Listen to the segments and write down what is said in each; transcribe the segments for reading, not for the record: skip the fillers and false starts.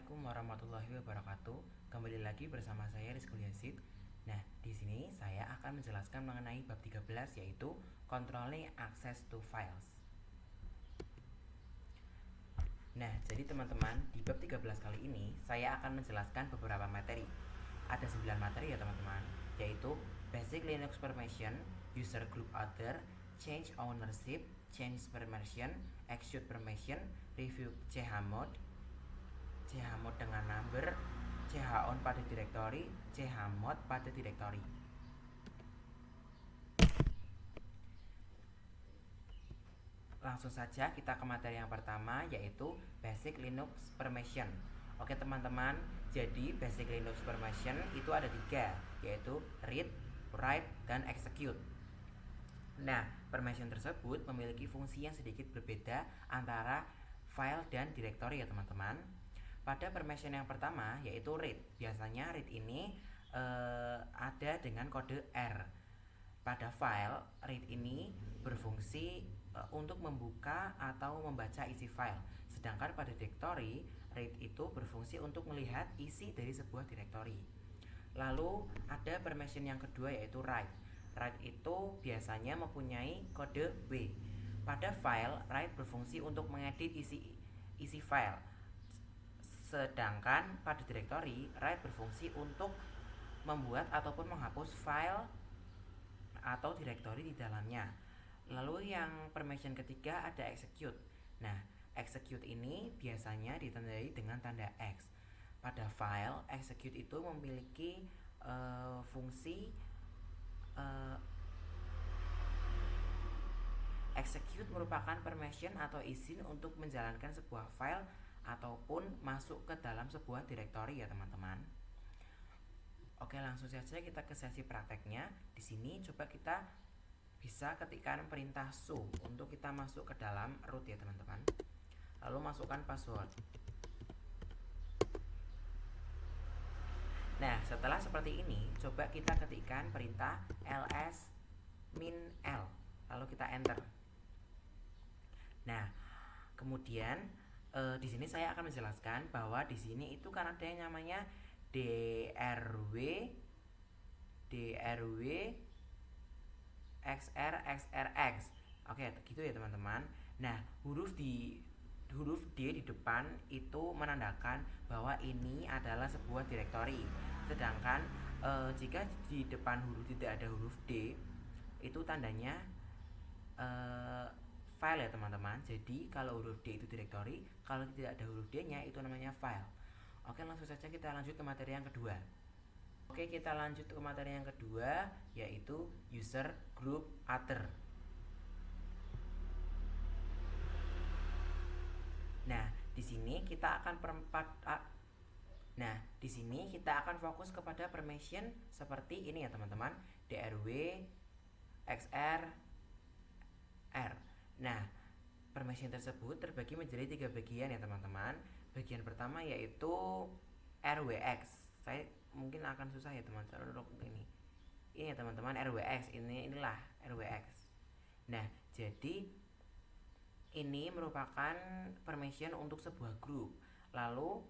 Assalamualaikum warahmatullahi wabarakatuh. Kembali lagi bersama saya Rizky Yazid. Nah, di sini saya akan menjelaskan mengenai bab 13 yaitu Controlling Access to Files. Nah, jadi teman-teman, di bab 13 kali ini saya akan menjelaskan beberapa materi. Ada 9 materi ya teman-teman, yaitu Basic Linux Permission, User Group Other, Change Ownership, Change Permission, Execute Permission, Review chmod, chmod dengan number, chown pada directory, chmod pada directory. Langsung saja kita ke materi yang pertama, yaitu Basic Linux Permission. Oke teman-teman, jadi Basic Linux Permission itu ada 3, yaitu read, write, dan execute. Nah, permission tersebut memiliki fungsi yang sedikit berbeda antara file dan directory ya teman-teman. Pada permission yang pertama yaitu read. Biasanya read ini ada dengan kode R. Pada file, read ini berfungsi untuk membuka atau membaca isi file. Sedangkan pada directory, read itu berfungsi untuk melihat isi dari sebuah directory. Lalu ada permission yang kedua yaitu write. Write itu biasanya mempunyai kode W. Pada file, write berfungsi untuk mengedit isi file. Sedangkan pada directory, write berfungsi untuk membuat ataupun menghapus file atau directory di dalamnya. Lalu yang permission ketiga ada execute. Nah, execute ini biasanya ditandai dengan tanda X. Pada file, execute itu memiliki fungsi execute merupakan permission atau izin untuk menjalankan sebuah file ataupun masuk ke dalam sebuah directory ya teman-teman. Oke, langsung saja kita ke sesi prakteknya. Di sini coba kita bisa ketikkan perintah su untuk kita masuk ke dalam root ya teman-teman. Lalu masukkan password. Nah, setelah seperti ini, coba kita ketikkan perintah ls -l, lalu kita enter. Nah, kemudian di sini saya akan menjelaskan bahwa di sini itu kan ada yang namanya drw xrxrx. Oke, gitu ya teman-teman. Nah, huruf D di depan itu menandakan bahwa ini adalah sebuah directory. Sedangkan jika di depan huruf tidak ada huruf D, itu tandanya file ya teman-teman. Jadi kalau huruf D itu directory, kalau tidak ada huruf D nya itu namanya file. Oke, langsung saja kita lanjut ke materi yang kedua. Oke, kita lanjut ke materi yang kedua yaitu user group other. Nah, di sini kita akan fokus kepada permission seperti ini ya teman-teman, drw xr r. Nah, permission tersebut terbagi menjadi 3 bagian ya teman-teman. Bagian pertama yaitu rwx. Saya mungkin akan susah ya teman-teman untuk ini ya teman-teman, rwx inilah rwx. Nah, jadi ini merupakan permission untuk sebuah grup. Lalu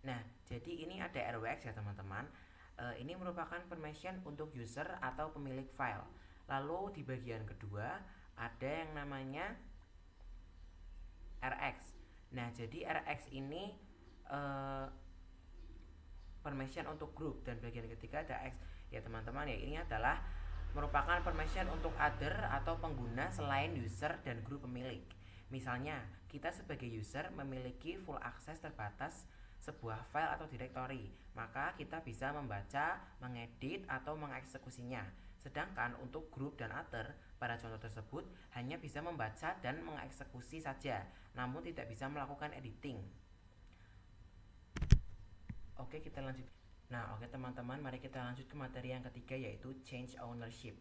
nah, jadi ini ada rwx ya teman-teman. Ini merupakan permission untuk user atau pemilik file. Lalu di bagian kedua ada yang namanya rx. Nah, jadi rx ini permission untuk grup, dan bagian ketiga ada x ya teman-teman ya. Ini adalah merupakan permission untuk other atau pengguna selain user dan grup pemilik. Misalnya, kita sebagai user memiliki full akses terbatas sebuah file atau directory, maka kita bisa membaca, mengedit, atau mengeksekusinya. Sedangkan untuk grup dan other, pada contoh tersebut hanya bisa membaca dan mengeksekusi saja, namun tidak bisa melakukan editing. Oke, kita lanjut. Nah, oke teman-teman, mari kita lanjut ke materi yang ketiga yaitu change ownership.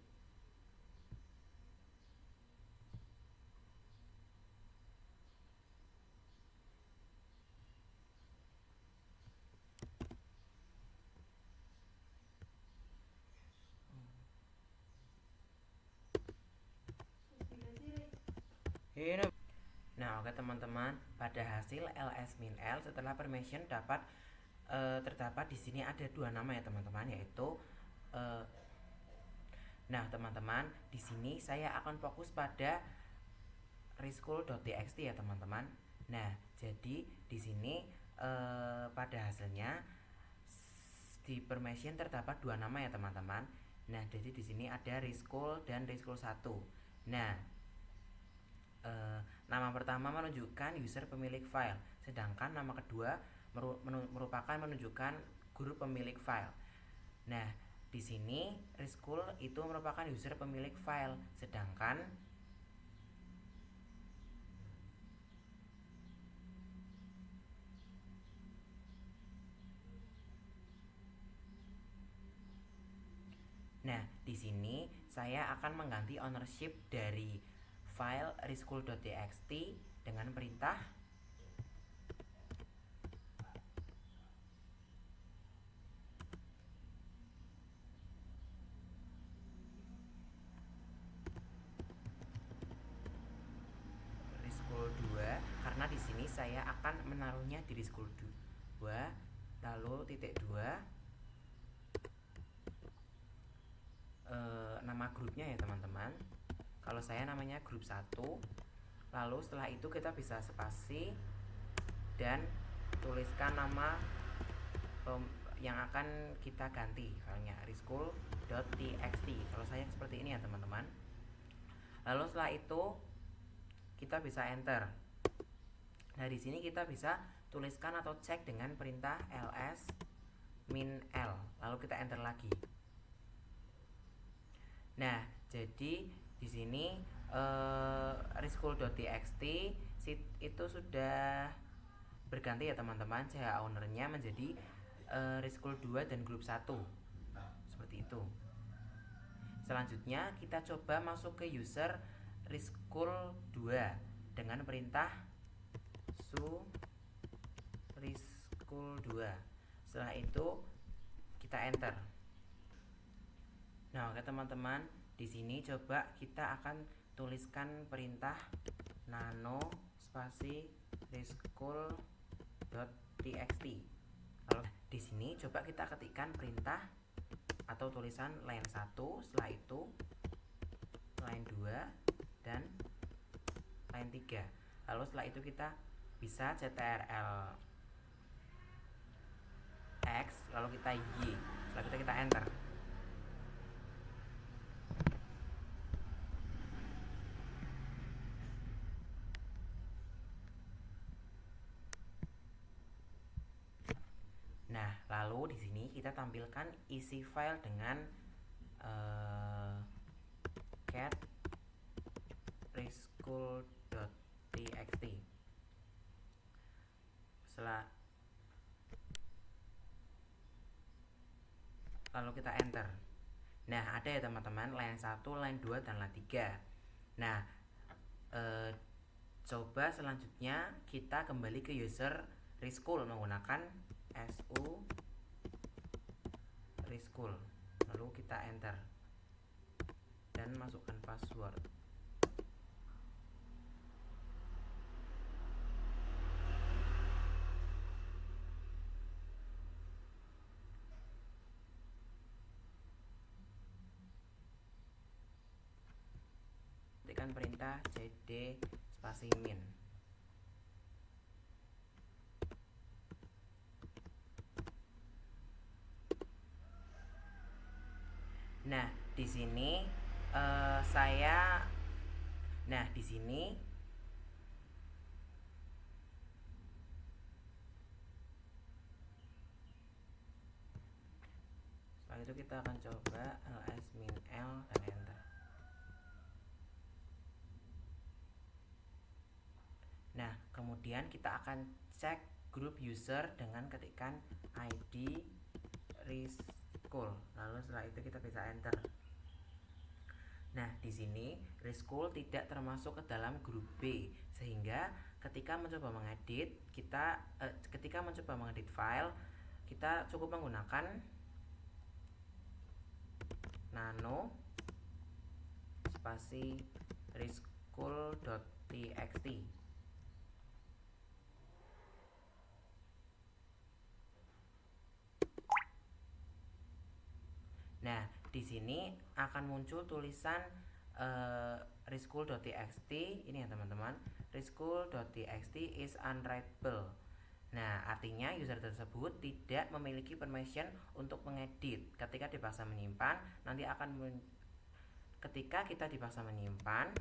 Nah, oke teman-teman, pada hasil ls min l setelah permission terdapat di sini ada dua nama ya teman-teman, yaitu eh, nah teman-teman, di sini saya akan fokus pada reschool.txt ya teman-teman. Nah, jadi di sini pada hasilnya di permission terdapat dua nama ya teman-teman. Nah, jadi di sini ada reschool dan reschool 1. Nah, nama pertama menunjukkan user pemilik file, sedangkan nama kedua merupakan menunjukkan guru pemilik file. Nah, di sini reschool itu merupakan user pemilik file, sedangkan nah, di sini saya akan mengganti ownership dari file reschool.txt dengan perintah reschool 2, karena di sini saya akan menaruhnya di reschool 2, lalu titik 2 nama grupnya ya teman-teman. Kalau saya namanya grup 1. Lalu setelah itu kita bisa spasi dan tuliskan nama yang akan kita ganti filenya reschool.txt. Kalau saya seperti ini ya teman-teman. Lalu setelah itu kita bisa enter. Nah, di sini kita bisa tuliskan atau cek dengan perintah ls min l. Lalu kita enter lagi. Nah, jadi di sini reschool.txt itu sudah berganti ya teman-teman, CH ownernya menjadi reschool 2 dan grup 1. Seperti itu. Selanjutnya kita coba masuk ke user reschool 2 dengan perintah su reschool 2. Setelah itu kita enter. Nah, oke teman-teman, di sini coba kita akan tuliskan perintah nano spasi reschool.txt. Lalu di sini coba kita ketikkan perintah atau tulisan line 1, setelah itu line 2 dan line 3. Lalu setelah itu kita bisa ctrl x, lalu kita y. Setelah itu kita enter. Nah, lalu di sini kita tampilkan isi file dengan cat reschool.txt. Lalu kita enter. Nah, ada ya teman-teman line 1, line 2 dan line 3. Nah, coba selanjutnya kita kembali ke user reschool menggunakan su reschool. Lalu kita enter dan masukkan password. Ketikkan perintah cd spasi min. Nah, di sini di sini setelah itu kita akan coba ls min l dan enter. Nah, kemudian kita akan cek grup user dengan ketikan id reschool. Lalu setelah itu kita bisa enter. Nah, di sini reschool tidak termasuk ke dalam grup B, sehingga ketika mencoba mengedit file, kita cukup menggunakan nano spasi reschool.txt. Nah, di sini akan muncul tulisan reschool.txt ini ya teman-teman. Reschool.txt is unreadable. Nah, artinya user tersebut tidak memiliki permission untuk mengedit. Ketika dipaksa menyimpan, nanti akan ketika kita dipaksa menyimpan.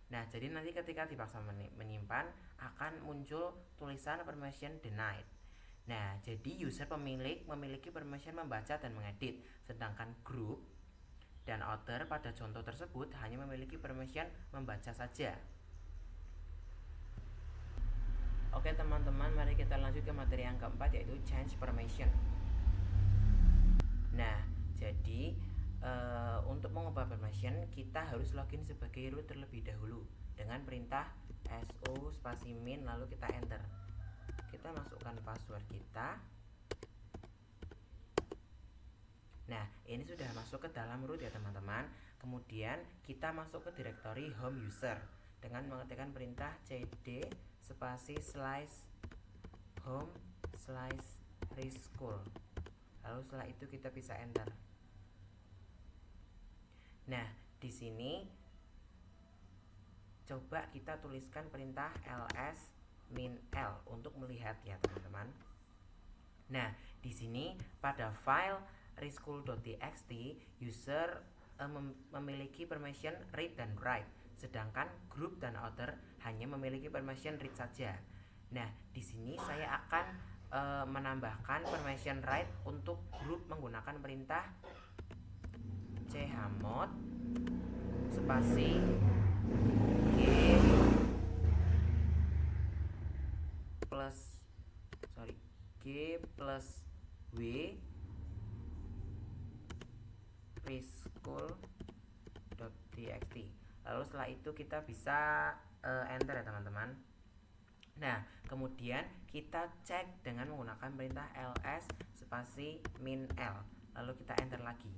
Nah, jadi nanti ketika dipaksa menyimpan akan muncul tulisan permission denied. Nah, jadi user memiliki permission membaca dan mengedit, sedangkan group dan author pada contoh tersebut hanya memiliki permission membaca saja. Oke teman-teman, mari kita lanjut ke materi yang keempat, yaitu change permission. Nah, jadi untuk mengubah permission kita harus login sebagai root terlebih dahulu dengan perintah so spasi min lalu kita enter. Kita masukkan password kita. Nah, ini sudah masuk ke dalam root ya teman-teman. Kemudian kita masuk ke directory home user dengan mengetikkan perintah cd spasi slash home slash reschool. Lalu setelah itu kita bisa enter. Nah, di sini coba kita tuliskan perintah ls min l untuk melihat ya teman-teman. Nah, di sini pada file reschool.txt user memiliki permission read dan write, sedangkan group dan author hanya memiliki permission read saja. Nah, di sini saya akan menambahkan permission write untuk group menggunakan perintah chmod spasi g plus w reschool.txt. Lalu setelah itu kita bisa enter ya teman-teman. Nah, kemudian kita cek dengan menggunakan perintah ls spasi min l. Lalu kita enter lagi.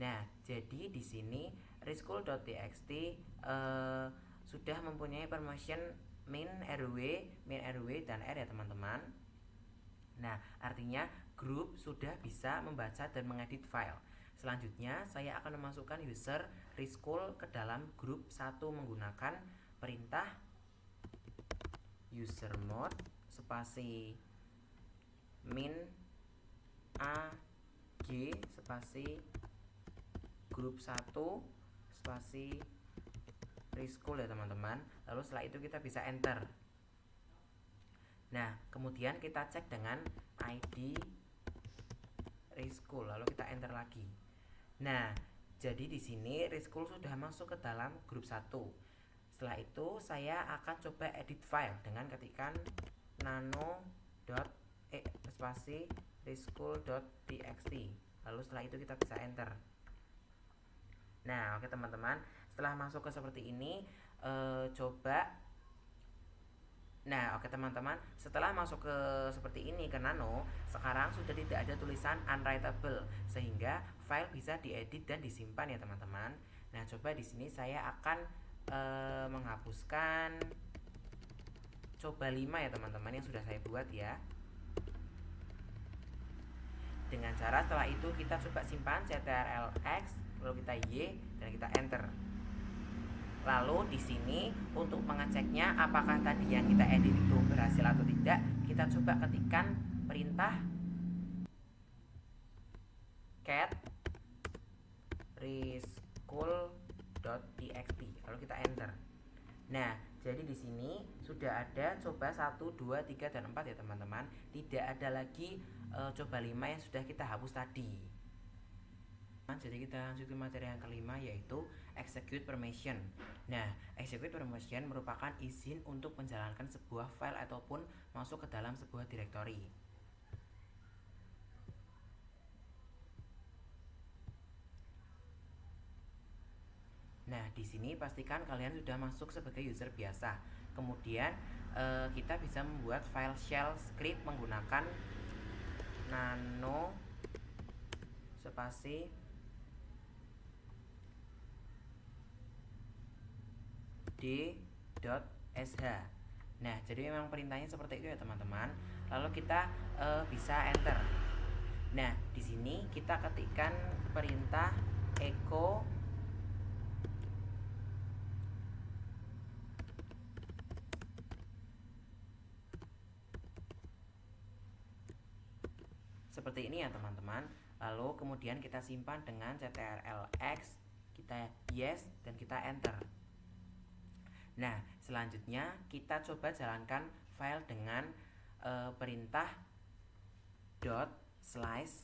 Nah, jadi di sini reschool.txt sudah mempunyai permission min rw, dan r ya teman-teman. Nah, artinya grup sudah bisa membaca dan mengedit file. Selanjutnya, saya akan memasukkan user reschool ke dalam grup 1 menggunakan perintah usermod spasi min ag spasi grup 1 spasi reschool ya teman-teman. Lalu setelah itu kita bisa enter. Nah, kemudian kita cek dengan ID reschool, lalu kita enter lagi. Nah, jadi di sini reschool sudah masuk ke dalam grup 1. Setelah itu saya akan coba edit file dengan ketikan spasi reschool.txt. Lalu setelah itu kita bisa enter. Nah, oke teman-teman, setelah masuk ke seperti ini Nah, oke teman-teman, setelah masuk ke seperti ini ke Nano, sekarang sudah tidak ada tulisan unwritable sehingga file bisa diedit dan disimpan ya teman-teman. Nah, coba di sini saya akan menghapuskan coba 5 ya teman-teman yang sudah saya buat ya. Dengan cara setelah itu kita coba simpan ctrl-x, lalu kita y dan kita enter. Lalu di sini untuk mengeceknya apakah tadi yang kita edit itu berhasil atau tidak, kita coba ketikkan perintah cat reschool.txt, lalu kita enter. Nah, jadi di sini sudah ada coba 1, 2, 3 dan 4 ya teman-teman. Tidak ada lagi coba 5 yang sudah kita hapus tadi. Jadi kita lanjut ke materi yang kelima, yaitu execute permission. Nah, execute permission merupakan izin untuk menjalankan sebuah file ataupun masuk ke dalam sebuah directory. Nah, di sini pastikan kalian sudah masuk sebagai user biasa. Kemudian kita bisa membuat file shell script menggunakan nano spasi d.sh. Nah, jadi memang perintahnya seperti itu ya teman-teman. Lalu kita bisa enter. Nah, di sini kita ketikkan perintah echo seperti ini ya teman-teman. Lalu kemudian kita simpan dengan ctrl-x, kita yes dan kita enter. Nah, selanjutnya kita coba jalankan file dengan perintah ./d.sh.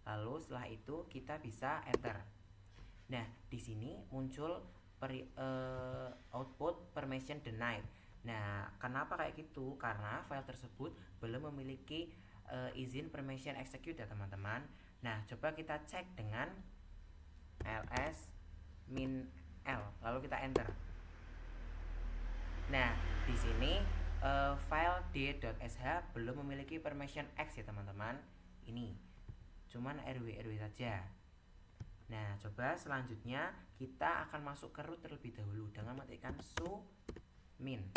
Lalu setelah itu kita bisa enter. Nah, di sini muncul output permission denied. Nah, kenapa kayak gitu? Karena file tersebut belum memiliki izin permission execute ya teman-teman. Nah, coba kita cek dengan ls-min-l, lalu kita enter. Nah, di sini file d.sh belum memiliki permission X ya teman-teman. Ini cuman rw saja. Nah, coba selanjutnya kita akan masuk ke root terlebih dahulu dengan mengetikkan su min.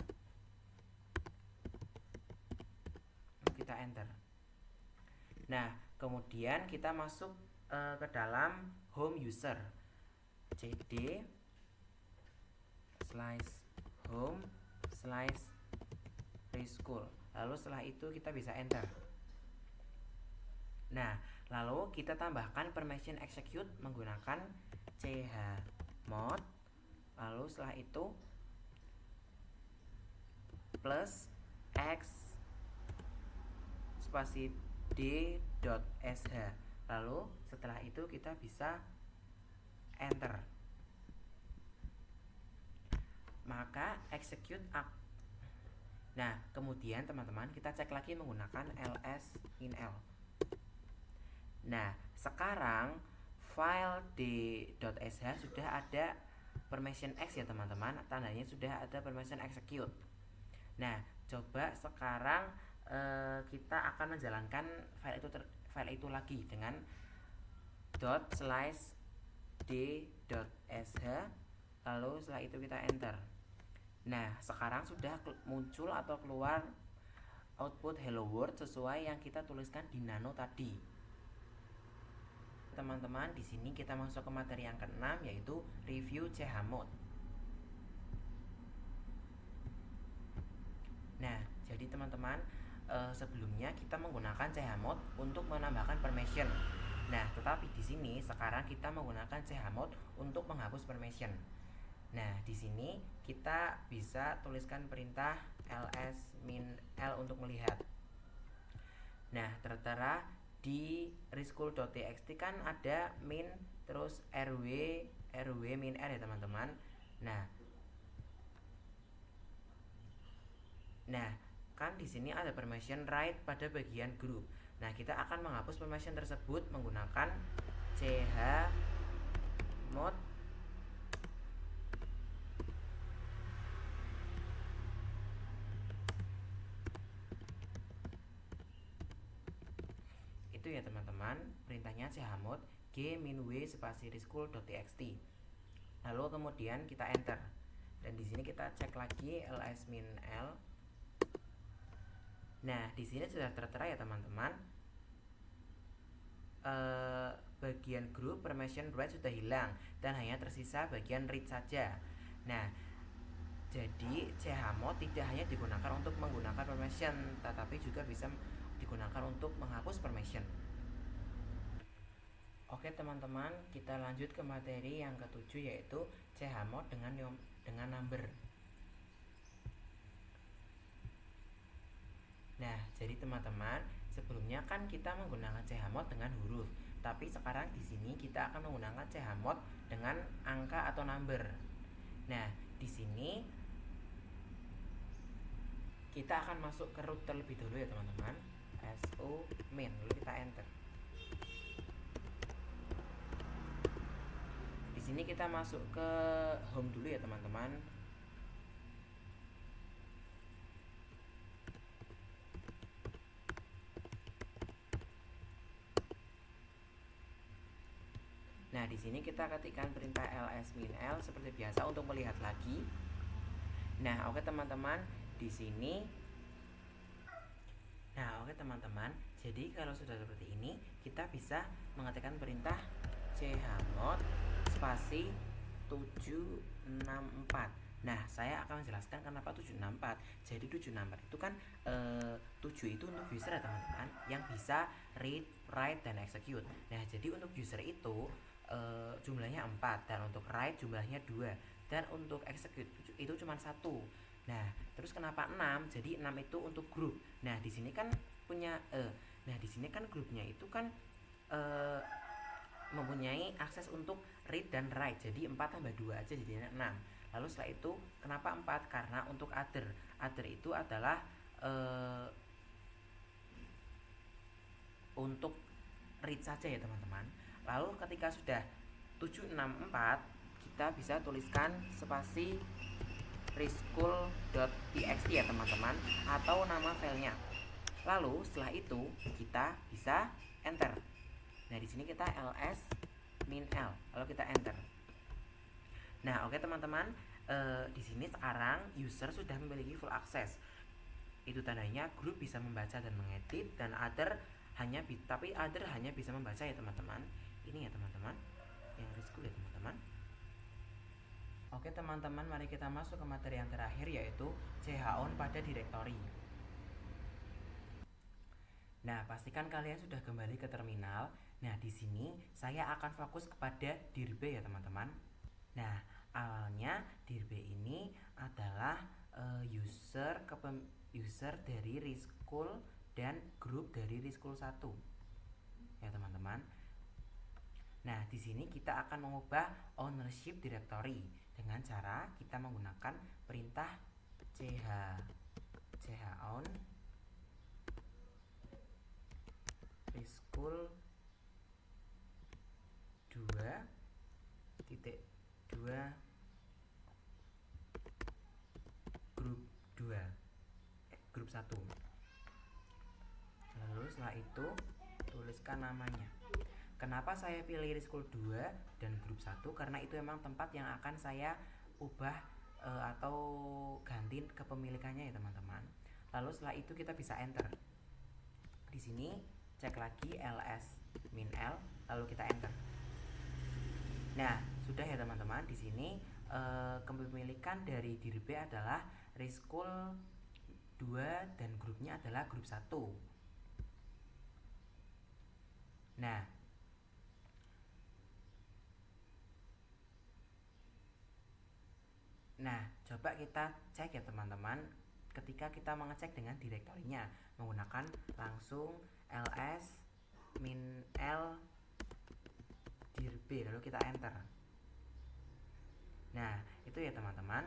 Kita enter. Nah, kemudian kita masuk ke dalam home user, cd /home/preschool. Lalu setelah itu kita bisa enter. Nah, lalu kita tambahkan permission execute menggunakan chmod. Lalu setelah itu plus x spasi d.sh. Lalu setelah itu kita bisa enter. Maka execute up. Nah, kemudian teman-teman kita cek lagi menggunakan ls-min-l. Nah, sekarang file d.sh sudah ada permission X ya teman-teman, tandanya sudah ada permission execute. Nah, coba sekarang kita akan menjalankan file itu lagi dengan ./d.sh. Lalu setelah itu kita enter. Nah, sekarang sudah muncul atau keluar output hello world sesuai yang kita tuliskan di nano tadi. Teman-teman, di sini kita masuk ke materi yang keenam, yaitu review chmod. Nah, jadi teman-teman, sebelumnya kita menggunakan chmod untuk menambahkan permission. Nah, tetapi di sini sekarang kita menggunakan chmod untuk menghapus permission. Nah, di sini kita bisa tuliskan perintah ls-min-l untuk melihat. Nah, tertera di reschool.txt kan ada min terus rw min r ya teman-teman. Nah, kan di sini ada permission right pada bagian group. Nah, kita akan menghapus permission tersebut menggunakan chmod itu ya teman-teman, perintahnya chmod g-w spasi reschool.txt. Lalu kemudian kita enter. Dan di sini kita cek lagi ls-min-l. Nah, di sini sudah tertera ya teman-teman. Bagian group permission right sudah hilang dan hanya tersisa bagian read saja. Nah, jadi chmod tidak hanya digunakan untuk menggunakan permission, tetapi juga bisa digunakan untuk menghapus permission. Oke teman-teman, kita lanjut ke materi yang ketujuh, yaitu chmod dengan number. Nah, jadi teman-teman, sebelumnya kan kita menggunakan chmod dengan huruf, tapi sekarang di sini kita akan menggunakan chmod dengan angka atau number. Nah, di sini kita akan masuk ke root terlebih dahulu ya teman-teman, su min, lalu kita enter. Di sini kita masuk ke home dulu ya teman-teman. Nah, di sini kita ketikkan perintah ls-min-l seperti biasa untuk melihat lagi. Nah, oke teman-teman, di sini. Nah, oke teman-teman, Jadi kalau sudah seperti ini, kita bisa mengetikkan perintah chmod spasi 764. Nah, saya akan menjelaskan kenapa 764. Jadi 764 itu kan 7 itu untuk user ya teman-teman, yang bisa read, write, dan execute. Nah, jadi untuk user itu jumlahnya 4, dan untuk write jumlahnya 2, dan untuk execute itu cuma 1. Nah, terus kenapa 6? Jadi 6 itu untuk grup. Nah, di sini kan punya nah, di sini kan grupnya itu kan mempunyai akses untuk read dan write. Jadi 4 tambah 2 aja jadinya 6. Lalu setelah itu kenapa 4? Karena untuk other. Other itu adalah untuk read saja ya teman-teman. Lalu ketika sudah 764, kita bisa tuliskan spasi reschool.txt ya teman-teman, atau nama filenya. Lalu setelah itu kita bisa enter. Nah, di sini kita ls min l, lalu kita enter. Nah, oke teman-teman, di sini sekarang user sudah memiliki full access. Itu tandanya grup bisa membaca dan mengedit, dan other hanya bisa membaca ya teman-teman. Ini ya teman-teman, yang reschool ya teman-teman. Oke teman-teman, mari kita masuk ke materi yang terakhir, yaitu chown pada directory. Nah, pastikan kalian sudah kembali ke terminal. Nah, di sini saya akan fokus kepada dirb ya teman-teman. Nah, awalnya dirb ini adalah user dari reschool dan grup dari reschool 1 ya teman-teman. Nah, di sini kita akan mengubah ownership directory dengan cara kita menggunakan perintah chown reschool 2.2 grup 1. Lalu setelah itu tuliskan namanya. Kenapa saya pilih reschool 2 dan grup 1? Karena itu memang tempat yang akan saya ubah atau ganti kepemilikannya ya teman-teman. Lalu setelah itu kita bisa enter. Di sini cek lagi ls min l, lalu kita enter. Nah, sudah ya teman-teman. Di sini kepemilikan dari dirb adalah reschool 2 dan grupnya adalah grup 1. Nah, coba kita cek ya teman-teman, ketika kita mengecek dengan direktorinya menggunakan langsung ls min l dirb, lalu kita enter. Nah, itu ya teman-teman.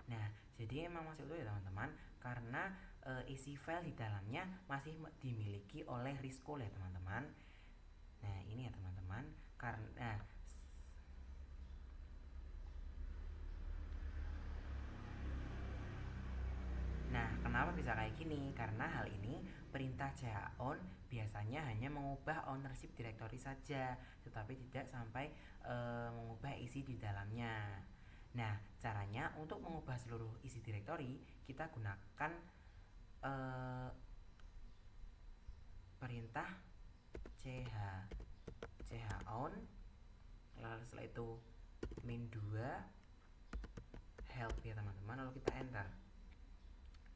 Nah, jadi emang masih utuh ya teman-teman, karena isi file di dalamnya masih dimiliki oleh reschool ya teman-teman. Nah, ini ya teman-teman, karena kenapa bisa kayak gini? Karena hal ini perintah chown biasanya hanya mengubah ownership directory saja, tetapi tidak sampai mengubah isi di dalamnya. Nah, caranya untuk mengubah seluruh isi directory, kita gunakan perintah chown, lalu setelah itu min 2 help ya teman-teman, lalu kita enter.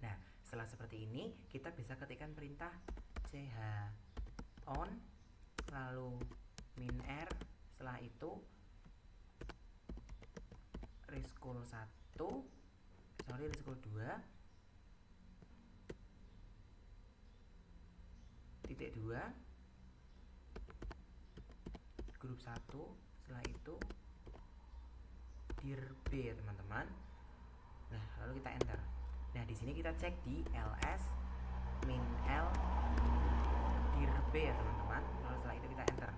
Nah, setelah seperti ini kita bisa ketikkan perintah chown lalu min r, setelah itu reschool 2 titik 2 grup 1, setelah itu dirb ya teman-teman. Nah, lalu kita enter. Nah, di sini kita cek di ls min l dirb ya teman-teman, lalu setelah itu kita enter.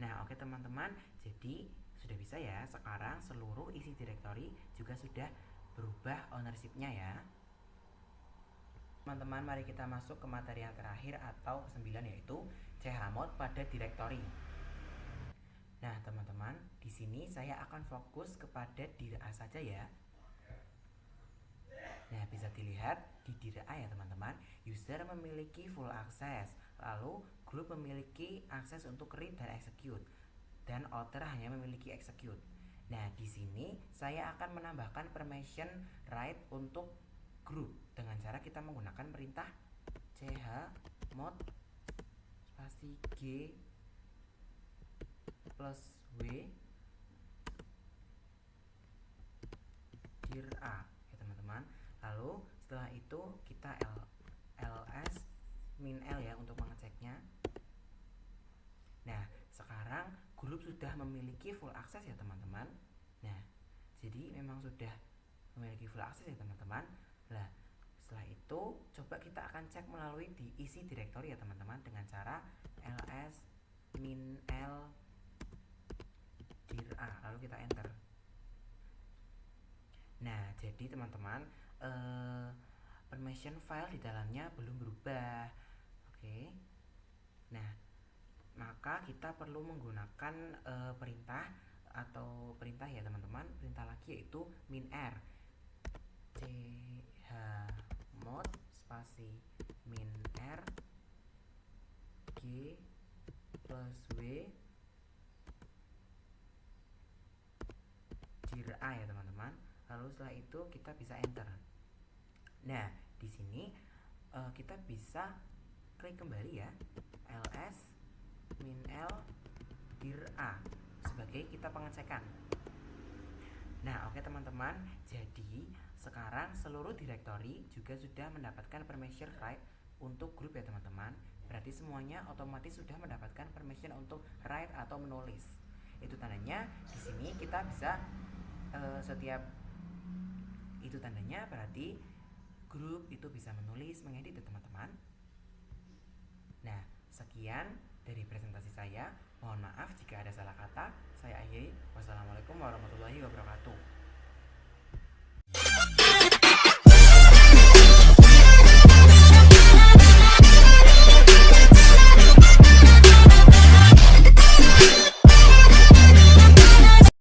Nah, oke teman-teman, jadi sudah bisa ya, sekarang seluruh isi directory juga sudah berubah ownership-nya ya. Teman-teman, mari kita masuk ke materi yang terakhir atau ke-9, yaitu chmod pada directory. Nah, teman-teman, di sini saya akan fokus kepada dir A saja ya. Nah, bisa dilihat di dir A ya teman-teman, user memiliki full access, lalu group memiliki akses untuk read dan execute, dan author hanya memiliki execute. Nah, di sini saya akan menambahkan permission write untuk group dengan cara kita menggunakan perintah chmod spasi g plus w dir A ya teman-teman. Lalu setelah itu kita ls min l ya untuk mengeceknya. Nah, sekarang grup sudah memiliki full access ya teman-teman. Nah, jadi memang sudah memiliki full access ya teman-teman. Nah, setelah itu coba kita akan cek melalui di isi directory ya teman-teman dengan cara ls min l dir A, lalu kita enter. Nah, jadi teman-teman, permission file di dalamnya belum berubah. Oke. Nah, maka kita perlu menggunakan perintah atau perintah ya teman-teman, perintah lagi yaitu min r chmod spasi min r g plus w dir A ya teman-teman. Lalu setelah itu kita bisa enter. Nah, di sini kita bisa klik kembali ya ls min l dir A sebagai kita pengecekan. Nah, oke teman-teman, jadi sekarang seluruh directory juga sudah mendapatkan permission write untuk grup ya teman-teman. Berarti semuanya otomatis sudah mendapatkan permission untuk write atau menulis. Itu tandanya di sini kita bisa setiap itu tandanya berarti grup itu bisa menulis, mengedit ya teman-teman. Nah, sekian dari presentasi saya. Mohon maaf jika ada salah kata. Saya akhiri. Wassalamualaikum warahmatullahi wabarakatuh.